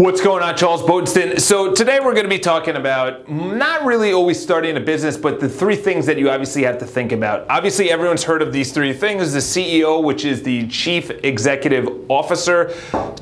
What's going on, Charles Botensten? So today we're going to be talking about not really always starting a business, but the three things that you obviously have to think about. Obviously, everyone's heard of these three things: the CEO, which is the Chief Executive Officer,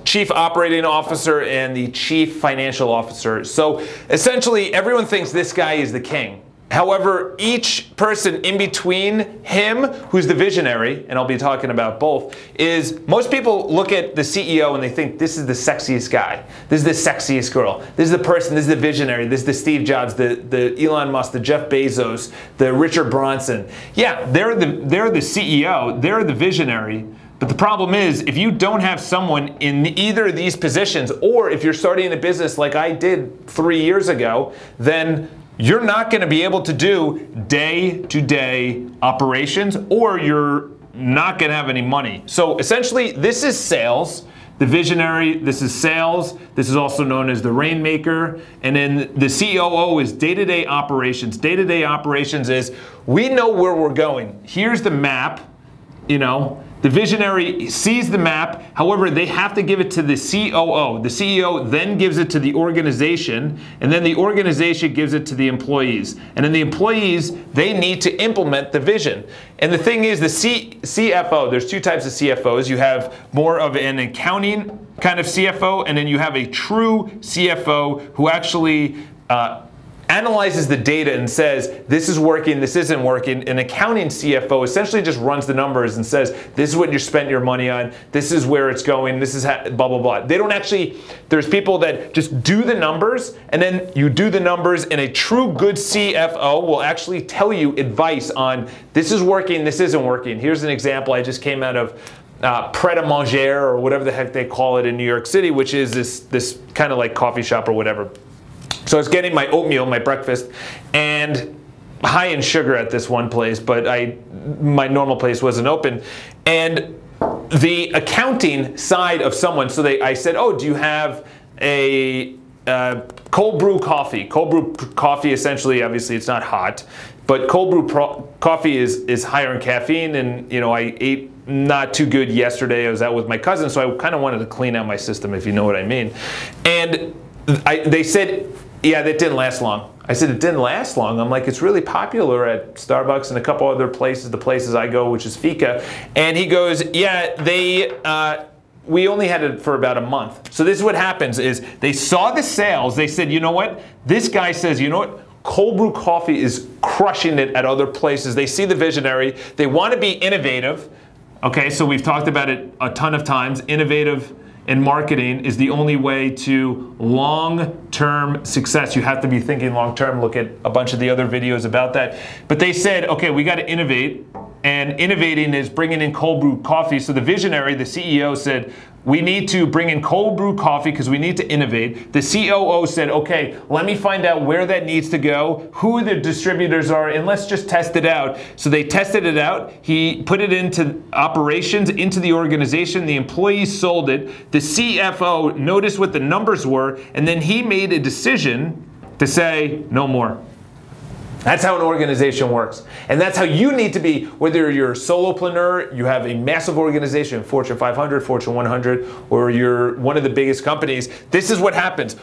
Chief Operating Officer, and the Chief Financial Officer. So essentially, everyone thinks this guy is the king. However, each person in between him, who's the visionary, and I'll be talking about both, is most people look at the CEO and they think this is the sexiest guy. This is the sexiest girl. This is the person, this is the visionary, this is the Steve Jobs, the Elon Musk, the Jeff Bezos, the Richard Branson. Yeah, they're the CEO, they're the visionary. But the problem is, if you don't have someone in either of these positions, or if you're starting a business like I did 3 years ago, then you're not going to be able to do day-to-day operations, or you're not going to have any money. So essentially, this is sales. The visionary, this is sales. This is also known as the rainmaker. And then the COO is day-to-day operations. Day-to-day operations is, we know where we're going. Here's the map, you know. The visionary sees the map, however, they have to give it to the COO. The CEO then gives it to the organization, and then the organization gives it to the employees. And then the employees, they need to implement the vision. And the thing is, the CFO, there's two types of CFOs. You have more of an accounting kind of CFO, and then you have a true CFO who actually analyzes the data and says, this is working, this isn't working. An accounting CFO essentially just runs the numbers and says, this is what you spent your money on, this is where it's going, this is how, blah, blah, blah. They don't actually, there's people that just do the numbers, and then you do the numbers, and a true good CFO will actually tell you advice on, this is working, this isn't working. Here's an example. I just came out of Pret-a-Manger, or whatever the heck they call it in New York City, which is this kind of like coffee shop or whatever. So I was getting my oatmeal, my breakfast, and high in sugar at this one place, but my normal place wasn't open. And the accounting side of someone, so I said, oh, do you have a cold brew coffee? Cold brew coffee, essentially, obviously it's not hot, but cold brew coffee is higher in caffeine, and I ate not too good yesterday. I was out with my cousin, so I kind of wanted to clean out my system, if you know what I mean. And they said, yeah, that didn't last long. I said, it didn't last long. I'm like, it's really popular at Starbucks and a couple other places, the places I go, which is Fika. And he goes, yeah, we only had it for about a month. So this is what happens is they saw the sales. They said, you know what? This guy says, you know what? Cold brew coffee is crushing it at other places. They see the visionary. They want to be innovative. Okay, so we've talked about it a ton of times. Innovative and marketing is the only way to long-term success. You have to be thinking long-term. Look at a bunch of the other videos about that. But they said, okay, we got to innovate, and innovating is bringing in cold brew coffee. So the visionary, the CEO, said, we need to bring in cold brew coffee because we need to innovate. The COO said, okay, let me find out where that needs to go, who the distributors are, and let's just test it out. So they tested it out. He put it into operations, into the organization. The employees sold it. The CFO noticed what the numbers were, and then he made a decision to say, no more. That's how an organization works. And that's how you need to be, whether you're a solopreneur, you have a massive organization, Fortune 500, Fortune 100, or you're one of the biggest companies. This is what happens.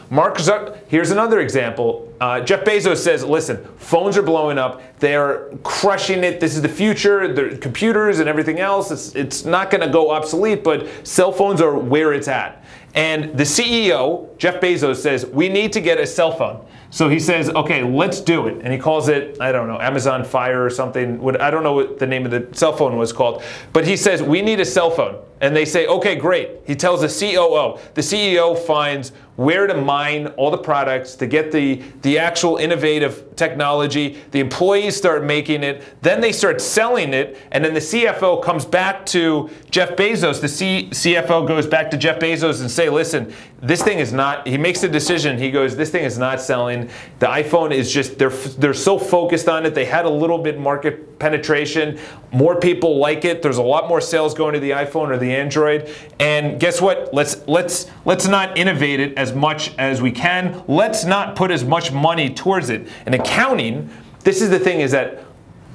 Here's another example. Jeff Bezos says, listen, phones are blowing up. They're crushing it. This is the future. The computers and everything else, it's not going to go obsolete, but cell phones are where it's at. And the CEO, Jeff Bezos, says, we need to get a cell phone. So he says, okay, let's do it. And he calls it, I don't know, Amazon Fire or something. I don't know what the name of the cell phone was called. But he says, we need a cell phone. And they say, okay, great. He tells the COO. The CEO finds where to mine all the products to get the actual innovative technology. The employees start making it. Then they start selling it. And then the CFO comes back to Jeff Bezos. The CFO goes back to Jeff Bezos and say, listen, this thing is not, he makes a decision. He goes, this thing is not selling. The iPhone is just, they're so focused on it. They had a little bit market penetration. More people like it. There's a lot more sales going to the iPhone or the Android. And guess what? Let's not innovate it as much as we can. Let's not put as much money towards it. In accounting, this is the thing, is that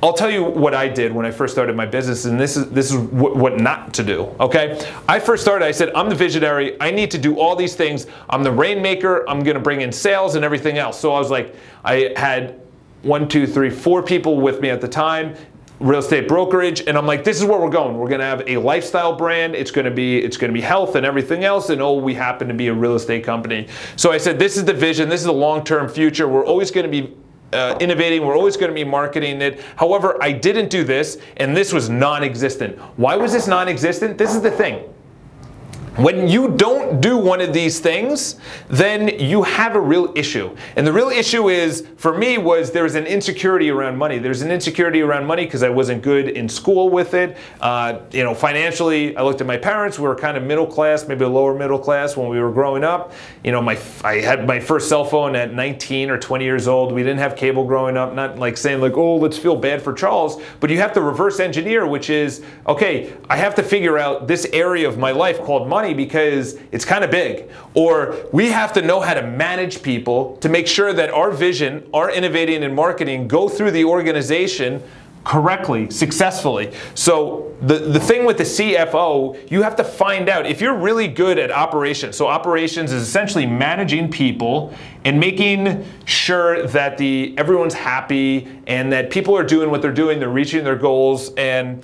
I'll tell you what I did when I first started my business, and this is what not to do, okay? I first started, I said, I'm the visionary, I need to do all these things, I'm the rainmaker, I'm gonna bring in sales and everything else. So I was like, I had 4 people with me at the time, real estate brokerage, and I'm like, this is where we're going. We're gonna have a lifestyle brand, it's gonna be health and everything else, and oh, we happen to be a real estate company. So I said, this is the vision, this is the long-term future, we're always gonna be innovating, we're always going to be marketing it. However, I didn't do this, and this was non-existent. Why was this non-existent? This is the thing. When you don't do one of these things, then you have a real issue. And the real issue is, for me, was there's an insecurity around money. There's an insecurity around money because I wasn't good in school with it. Financially, I looked at my parents. We were kind of middle class, maybe a lower middle class when we were growing up. I had my first cell phone at 19 or 20 years old. We didn't have cable growing up. Not like saying like, oh, let's feel bad for Charles. But you have to reverse engineer, which is, okay, I have to figure out this area of my life called money, because it's kind of big. Or we have to know how to manage people to make sure that our vision, our innovating and marketing go through the organization correctly, successfully. So the thing with the CFO, you have to find out if you're really good at operations. So operations is essentially managing people and making sure that everyone's happy and that people are doing what they're doing, they're reaching their goals, and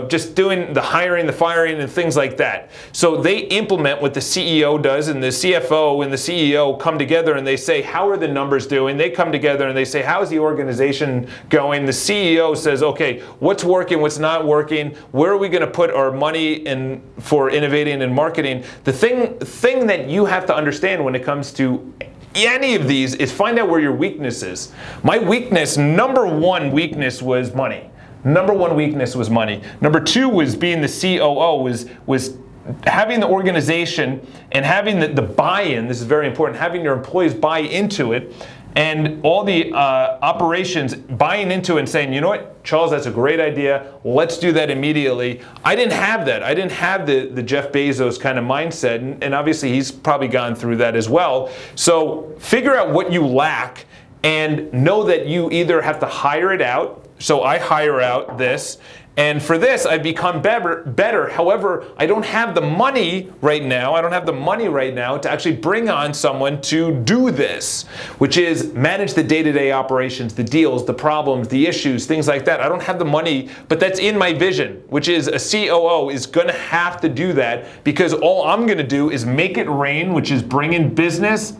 just doing the hiring, the firing, and things like that. So they implement what the CEO does, and the CFO and the CEO come together and they say, how are the numbers doing? They come together and they say, how is the organization going? The CEO says, okay, what's working, what's not working? Where are we going to put our money in for innovating and marketing? The thing that you have to understand when it comes to any of these is find out where your weakness is. My weakness, number one weakness, was money. Number one weakness was money. Number two was being the COO, was having the organization and having the buy-in. This is very important, having your employees buy into it, and all the operations buying into it and saying, you know what, Charles, that's a great idea. Let's do that immediately. I didn't have that. I didn't have the Jeff Bezos kind of mindset, and obviously he's probably gone through that as well. So figure out what you lack and know that you either have to hire it out. So I hire out this. And for this, I've become better. However, I don't have the money right now. I don't have the money right now to actually bring on someone to do this, which is manage the day-to-day operations, the deals, the problems, the issues, things like that. I don't have the money, but that's in my vision, which is a COO is going to have to do that, because all I'm going to do is make it rain, which is bring in business.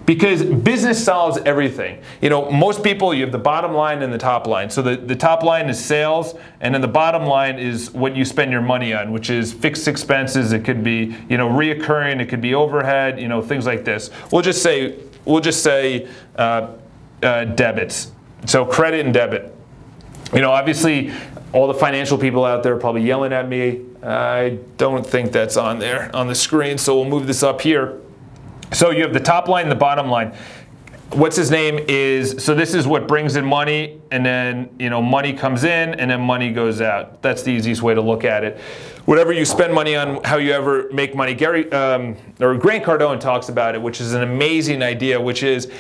Because business solves everything. Most people, you have the bottom line and the top line. So the top line is sales, and then the bottom line is what you spend your money on, which is fixed expenses. It could be, reoccurring. It could be overhead. Things like this. We'll just say debits. So credit and debit. Obviously, all the financial people out there are probably yelling at me. I don't think that's on there on the screen. So we'll move this up here. So you have the top line and the bottom line. What's his name is, so this is what brings in money, and then money comes in and then money goes out. That's the easiest way to look at it. Whatever you spend money on, how you ever make money. Grant Cardone talks about it, which is an amazing idea, which is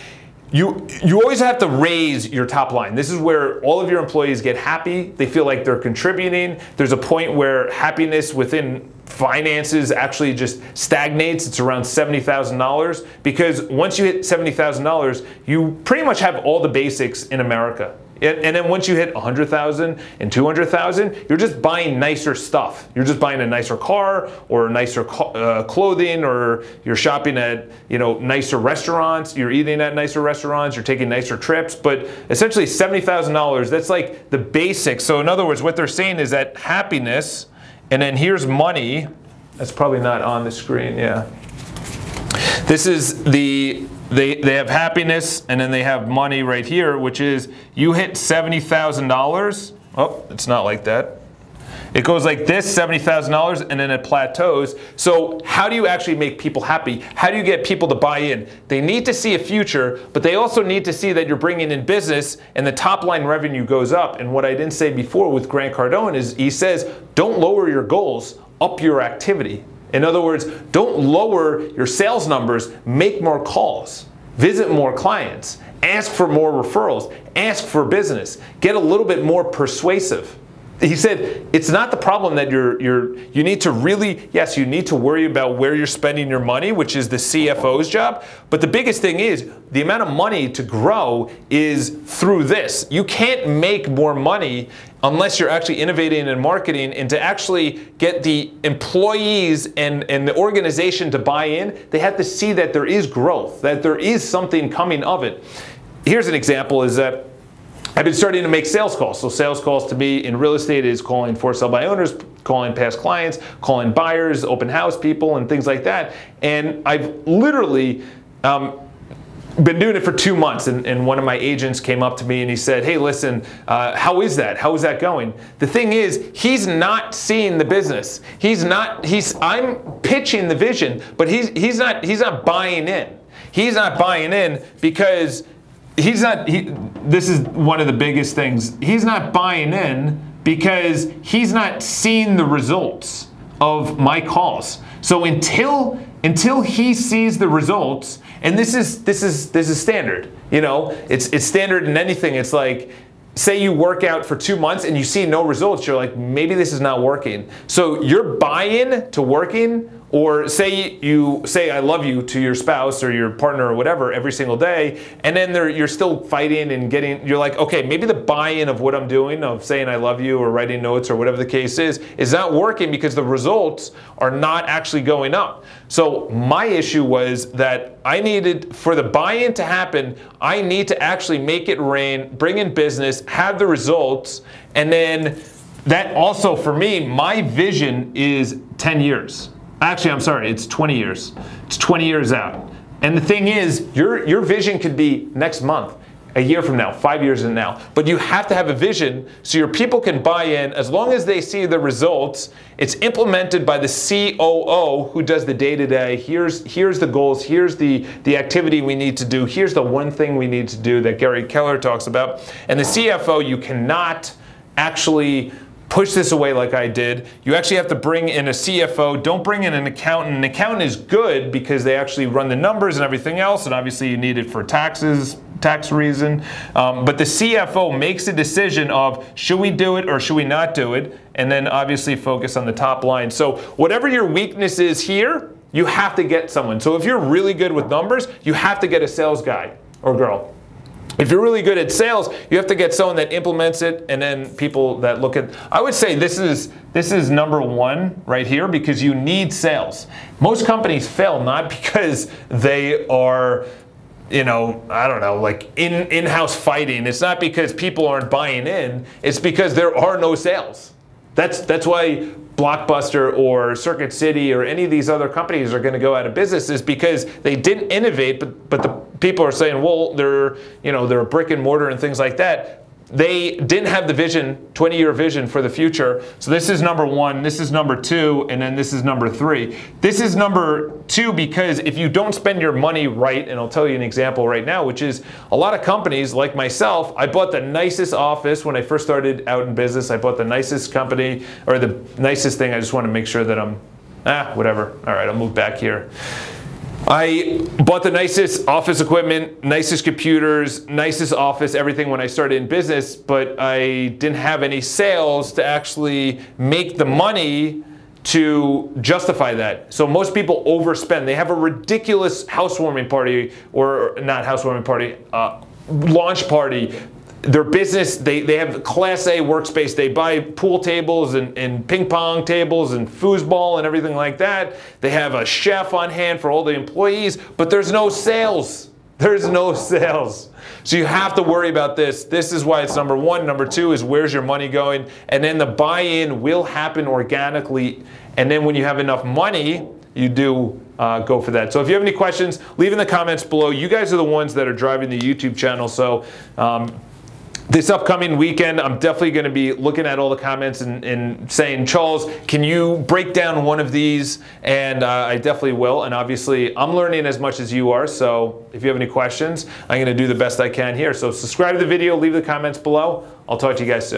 you always have to raise your top line. This is where all of your employees get happy. They feel like they're contributing. There's a point where happiness within finances actually just stagnates. It's around $70,000, because once you hit $70,000, you pretty much have all the basics in America. And then once you hit 100,000 and 200,000, you're just buying nicer stuff. You're just buying a nicer car or nicer clothing, or you're shopping at nicer restaurants. You're eating at nicer restaurants. You're taking nicer trips. But essentially, $70,000. That's like the basics. So in other words, what they're saying is that happiness, and then here's money. That's probably not on the screen. Yeah. This is the. They have happiness, and then they have money right here, which is you hit $70,000. Oh, it's not like that. It goes like this, $70,000, and then it plateaus. So how do you actually make people happy? How do you get people to buy in? They need to see a future, but they also need to see that you're bringing in business and the top line revenue goes up. And what I didn't say before with Grant Cardone is he says, don't lower your goals, up your activity. In other words, don't lower your sales numbers, make more calls. visit more clients, ask for more referrals, ask for business, get a little bit more persuasive. He said, it's not the problem that you need to really, yes, you need to worry about where you're spending your money, which is the CFO's job. But the biggest thing is the amount of money to grow is through this. You can't make more money unless you're actually innovating in marketing, and to actually get the employees and the organization to buy in, they have to see that there is growth, that there is something coming of it. Here's an example is that I've been starting to make sales calls. So sales calls to me in real estate is calling for sell by owners, calling past clients, calling buyers, open house people, and things like that. And I've literally been doing it for 2 months. And one of my agents came up to me and he said, hey, listen, how is that? How is that going? The thing is, he's not seeing the business. I'm pitching the vision, but he's not buying in. He's not buying in because this is one of the biggest things. He's not buying in because he's not seeing the results of my calls. So until he sees the results, and this is standard, you know, it's standard in anything. It's like, say you work out for 2 months and you see no results, you're like, maybe this is not working. So your buy-in to working, or say you say I love you to your spouse or your partner or whatever every single day, and then you're still fighting and you're like, okay, maybe the buy-in of what I'm doing, of saying I love you or writing notes or whatever the case is not working because the results are not actually going up. So my issue was that I needed, for the buy-in to happen, I need to actually make it rain, bring in business, have the results, and then that also for me, my vision is 10 years. Actually, I'm sorry, it's 20 years. It's 20 years out. And the thing is, your vision could be next month, a year from now, 5 years from now. But you have to have a vision so your people can buy in. As long as they see the results, it's implemented by the COO who does the day-to-day. Here's the goals, here's the activity we need to do, here's the one thing we need to do that Gary Keller talks about. And the CFO, you cannot actually push this away like I did. You actually have to bring in a CFO. Don't bring in an accountant. An accountant is good because they actually run the numbers and everything else, and obviously you need it for taxes, tax reason. But the CFO makes a decision of should we do it or should we not do it, and then obviously focus on the top line. So whatever your weakness is here, you have to get someone. So if you're really good with numbers, you have to get a sales guy or girl. If you're really good at sales, you have to get someone that implements it, and then people that look at, I would say this is number one right here, because you need sales. Most companies fail not because they are, you know, I don't know, like in-house fighting. It's not because people aren't buying in. It's because there are no sales. That's why Blockbuster or Circuit City or any of these other companies are going to go out of business, is because they didn't innovate, but the people are saying, well, they're a brick and mortar and things like that. They didn't have the vision, 20-year vision for the future. So this is number one, this is number two, and then this is number three. This is number two because if you don't spend your money right, and I'll tell you an example right now, which is a lot of companies like myself, I bought the nicest office when I first started out in business. I bought the nicest company, or the nicest thing. I just want to make sure that I'm, whatever. All right, I'll move back here. I bought the nicest office equipment, nicest computers, nicest office, everything when I started in business, but I didn't have any sales to actually make the money to justify that. So most people overspend. They have a ridiculous housewarming party, or not housewarming party, launch party. Their business, they have Class A workspace. They buy pool tables and ping pong tables and foosball and everything like that. They have a chef on hand for all the employees, but there's no sales. There's no sales. So you have to worry about this. This is why it's number one. Number two is where's your money going? And then the buy-in will happen organically. And then when you have enough money, you do go for that. So if you have any questions, leave in the comments below. You guys are the ones that are driving the YouTube channel. So this upcoming weekend, I'm definitely going to be looking at all the comments and saying, Charles, can you break down one of these? And I definitely will. And obviously, I'm learning as much as you are. So if you have any questions, I'm going to do the best I can here. So subscribe to the video, leave the comments below. I'll talk to you guys soon.